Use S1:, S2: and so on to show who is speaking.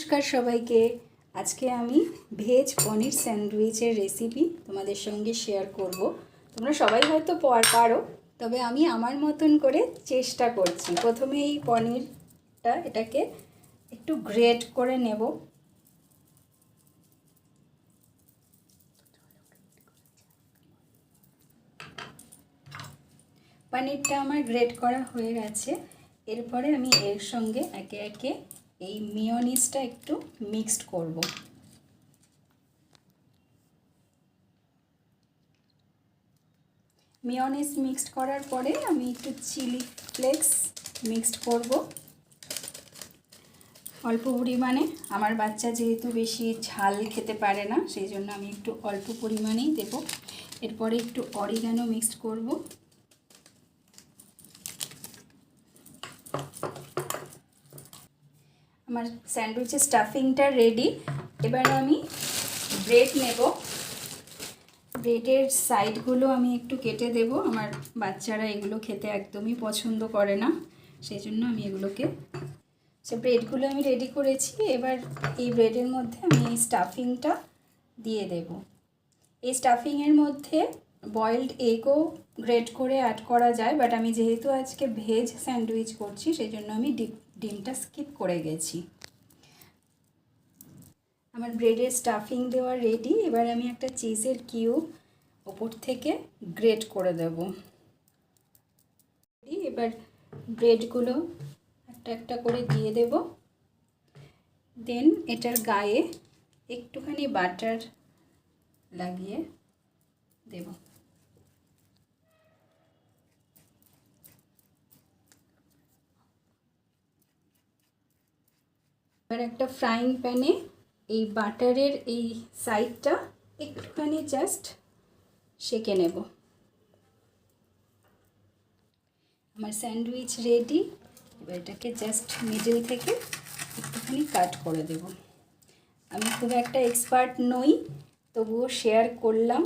S1: নমস্কার সবাইকে। আজকে আমি ভেজ পনির স্যান্ডউইচের রেসিপি তোমাদের সঙ্গে শেয়ার করব। তোমরা সবাই হয়তো পারো, তবে আমি আমার মতন করে চেষ্টা করছি। প্রথমে এই পনিরটা এটাকে একটু গ্রেট করে নেব। পনিরটা আমার গ্রেট করা হয়ে গেছে। এরপরে আমি এর সঙ্গে একে একে এই মেয়োনিজটা একটু মিক্সড করব। মেয়োনিজ মিক্সড করার পরে আমি একটু চিলি ফ্লেক্স মিক্সড করব অল্প পরিমাণে। আমার বাচ্চা যেহেতু বেশি ঝাল খেতে পারে না, সেই জন্য আমি একটু অল্প পরিমাণেই দেব। এরপরে একটু অরিগানো মিক্সড করব। আমার স্যান্ডউইচের স্টাফিংটা রেডি। এবার আমি ব্রেড নেব। ব্রেডের সাইডগুলো আমি একটু কেটে দেব। আমার বাচ্চারা এগুলো খেতে একদমই পছন্দ করে না, সেই জন্য আমি এগুলোকে ব্রেডগুলো আমি রেডি করেছি। এবার এই ব্রেডের মধ্যে আমি এই স্টাফিংটা দিয়ে দেব। এই স্টাফিংয়ের মধ্যে বয়েলড এগও গ্রেট করে অ্যাড করা যায়, বাট আমি যেহেতু আজকে ভেজ স্যান্ডউইচ করছি, সেই জন্য আমি ডিমটা স্কিপ করে গেছি। আমার ব্রেডের স্টাফিং দেওয়া রেডি। এবার আমি একটা চিজের কিউব ওপর থেকে গ্রেট করে দেব। এবার ব্রেডগুলো একটা একটা করে দিয়ে দেব। দেন এটার গায়ে একটুখানি বাটার লাগিয়ে দেব। এবার একটা ফ্রাইং প্যানে এই বাটারের এই সাইডটা একটুখানি জাস্ট সেঁকে নেব। আমার স্যান্ডউইচ রেডি। এবার এটাকে জাস্ট মিডল থেকে একটুখানি কাট করে দেব। আমি খুব একটা এক্সপার্ট নই, তবুও শেয়ার করলাম।